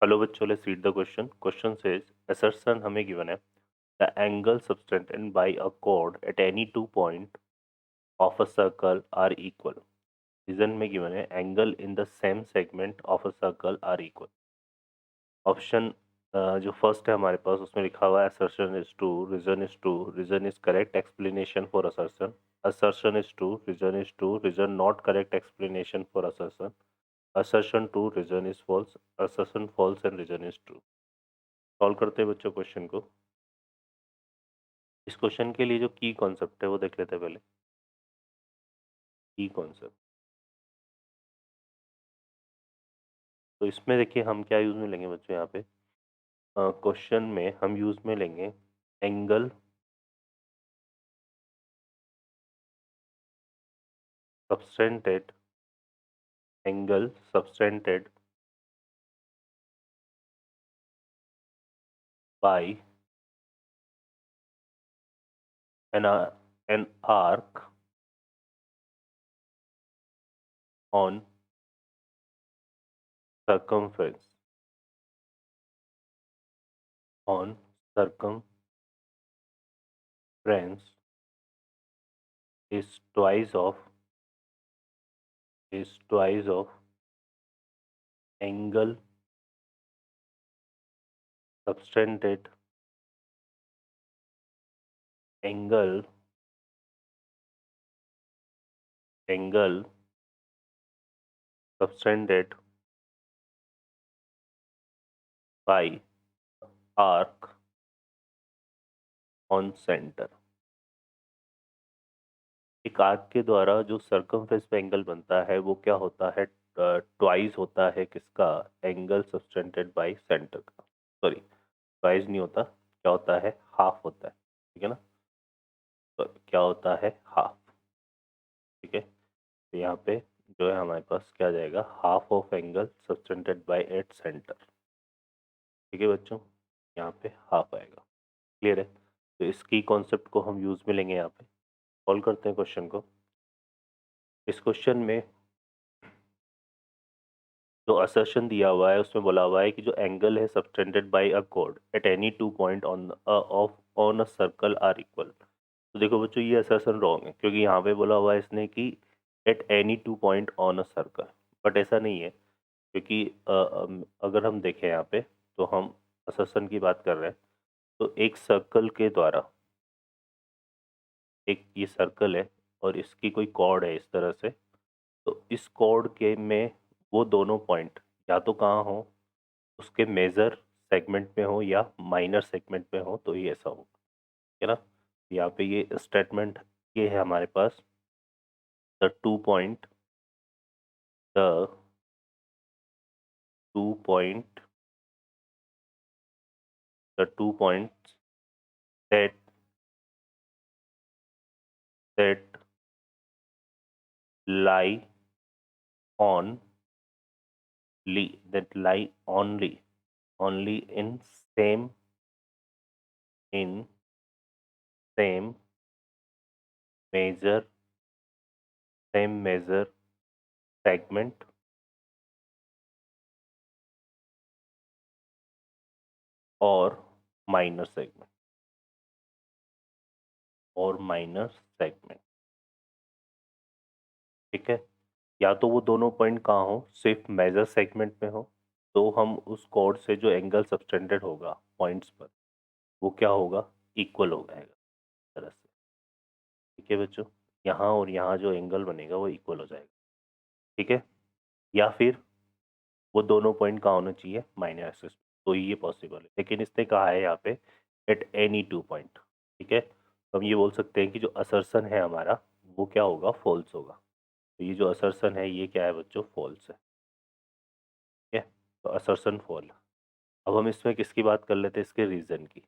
Hello बच्चों, let's read the question. Question says assertion हमें given है. The angle subtended by a chord at any 2 point of a circle are equal. Reason में given है angle in the same segment of a circle are equal. Option जो first है हमारे पास उसमें लिखा हुआ है assertion is true, reason is true, reason is correct explanation for assertion. Assertion is true, reason is true, reason not correct explanation for assertion. Assertion true, reason is false, assertion false and reason is true. Solve करते हैं बच्चों question को. इस question के लिए जो की concept है वो देख लेते हैं पहले. की कॉन्सेप्ट तो इसमें देखिए हम क्या यूज में लेंगे बच्चों. यहाँ पे क्वेश्चन में हम यूज में लेंगे angle subtended. Angle subtended bye an arc on circumference is twice of angle subtended angle subtended by arc on center. एक आर्क के द्वारा जो सर्कमफ्रेंस पे एंगल बनता है वो क्या होता है, ट्वाइस होता है किसका, एंगल सबटेंडेड बाय सेंटर का. सॉरी, ट्वाइस नहीं होता, क्या होता है, हाफ होता है. ठीक है ना. तो क्या होता है, हाफ. ठीक है. तो यहाँ पे जो है हमारे पास क्या आ जाएगा, half of angle subtended by at centre. ठीक है बच्चों, यहाँ पे हाफ आएगा. क्लियर है. तो इसकी कॉन्सेप्ट को हम यूज में लेंगे. यहाँ पे सॉल्व करते हैं क्वेश्चन को. इस क्वेश्चन में जो असर्शन दिया हुआ है उसमें बोला हुआ है कि जो एंगल है subtended by a chord at any 2 point on a circle are equal. तो देखो बच्चों, ये असर्शन रॉन्ग है क्योंकि यहाँ पे बोला हुआ है इसने कि eight any 2 point on a circle. But ऐसा नहीं है क्योंकि अगर हम देखें यहाँ पे तो हम असर्शन की बात कर रहे हैं. तो एक सर्कल के द्वारा, एक ये सर्कल है और इसकी कोई कॉर्ड है इस तरह से. तो इस कॉर्ड के में वो दोनों पॉइंट या तो कहाँ हो, उसके मेजर सेगमेंट में हो या माइनर सेगमेंट में हो, तो ये ऐसा हो. है ना. यहाँ पे ये स्टेटमेंट ये है हमारे पास. The two point the two point the two point that that lie on that lie only in same measure segment और माइनर सेगमेंट ठीक है. या तो वो दोनों पॉइंट कहाँ हो, सिर्फ मेजर सेगमेंट में हो, तो हम उस कॉर्ड से जो एंगल सबटेंडेड होगा पॉइंट्स पर वो क्या होगा, इक्वल हो जाएगा इस तरह से. ठीक है बच्चों, यहाँ और यहाँ जो एंगल बनेगा वो इक्वल हो जाएगा. ठीक है. या फिर वो दोनों पॉइंट कहाँ होना चाहिए, माइनर एक्सिस. तो ये पॉसिबल है, लेकिन इसने कहा है यहाँ पे एट एनी 2 point. ठीक है. तो हम ये बोल सकते हैं कि जो असर्सन है हमारा वो क्या होगा, फॉल्स होगा. तो ये जो असर्सन है ये क्या है बच्चों, फॉल्स है. ठीक है. तो असर्सन फॉल. अब हम इसमें किसकी बात कर लेते हैं, इसके रीज़न की.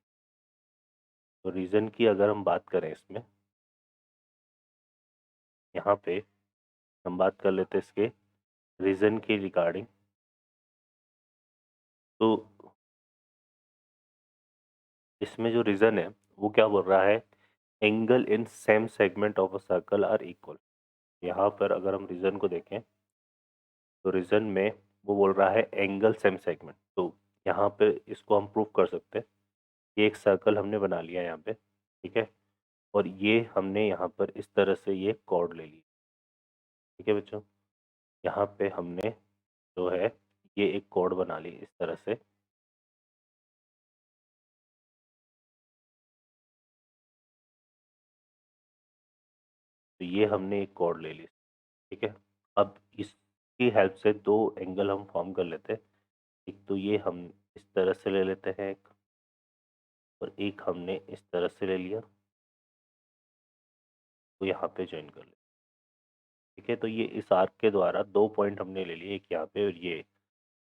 तो रीज़न की अगर हम बात करें इसमें, यहाँ पे हम बात कर लेते हैं इसके रीज़न के रिगार्डिंग. तो इसमें जो रीज़न है वो क्या बोल रहा है, angle in same segment of a circle are equal. यहाँ पर अगर हम रीज़न को देखें तो रीज़न में वो बोल रहा है एंगल सेम सेगमेंट. तो यहाँ पे इसको हम प्रूव कर सकते हैं। ये एक सर्कल हमने बना लिया यहाँ पे, ठीक है, और ये हमने यहाँ पर इस तरह से ये कॉर्ड ले ली, ठीक है बच्चों। यहाँ पे हमने जो है ये एक कॉर्ड बना ली इस तरह से, तो ये हमने एक कॉर्ड ले ली, ठीक है। अब इसकी हेल्प से दो एंगल हम फॉर्म कर लेते हैं। एक तो ये हम इस तरह से ले लेते हैं एक, और एक हमने इस तरह से ले लिया, तो यहाँ पे ज्वाइन कर लेते, ठीक है। तो ये इस आर्क के द्वारा दो पॉइंट हमने ले लिए, एक यहाँ पे और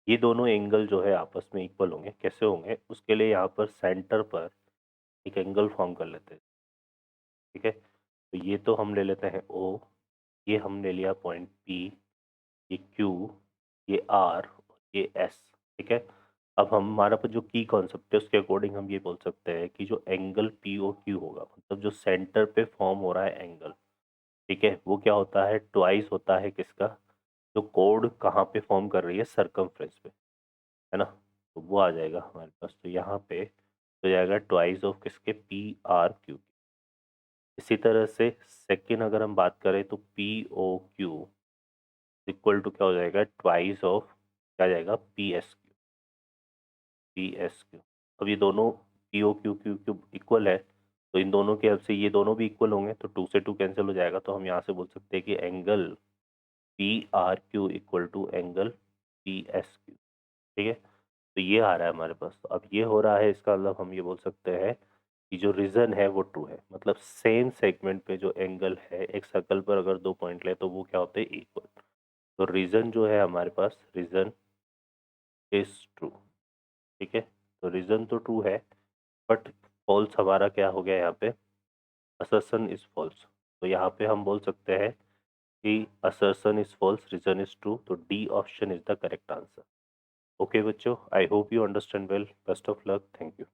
ये दोनों एंगल जो है आपस में इक्वल होंगे। कैसे होंगे, उसके लिए यहाँ पर सेंटर पर एक एंगल फॉर्म कर लेते हैं, ठीक है। तो ये तो हम ले लेते हैं ओ, ये हम ले लिया पॉइंट पी, ये क्यू, ये आर, ये एस, ठीक है। अब हम हमारा पर जो की कॉन्सेप्ट है उसके अकॉर्डिंग हम ये बोल सकते हैं कि जो एंगल पी ओ क्यू होगा, मतलब जो सेंटर पे फॉर्म हो रहा है एंगल, ठीक है, वो क्या होता है, ट्वाइस होता है किसका, जो कोड कहाँ पे फॉर्म कर रही है, सरकमफ्रेंस पे, है ना। तो वो आ जाएगा हमारे पास, तो यहाँ पे तो जाएगा ट्वाइस ऑफ किसके, पी आर क्यू। इसी तरह से सेकंड अगर हम बात करें तो P O Q equal to क्या हो जाएगा, ट्वाइस ऑफ क्या जाएगा, P S Q, P S Q. अब ये दोनों P O Q Q Q equal है, तो इन दोनों के हेल्प से ये दोनों भी इक्वल होंगे, तो टू से टू कैंसिल हो जाएगा, तो हम यहाँ से बोल सकते हैं कि angle P R Q equal to angle P S Q, ठीक है। तो ये आ रहा है हमारे पास, तो अब ये हो रहा है, इसका मतलब हम ये बोल सकते हैं कि जो रीजन है वो ट्रू है, मतलब सेम सेगमेंट पे जो एंगल है एक सर्कल पर अगर दो पॉइंट ले तो वो क्या होते हैं, इक्वल। तो रीजन जो है हमारे पास, रीजन इज ट्रू, ठीक है। तो रीजन तो ट्रू है, बट फॉल्स हमारा क्या हो गया यहाँ पे, असर्शन इज फॉल्स। तो यहाँ पे हम बोल सकते हैं कि assertion is false, reason is true, तो D option is the correct answer. Okay बच्चों, I hope you understand well, best of luck, thank you.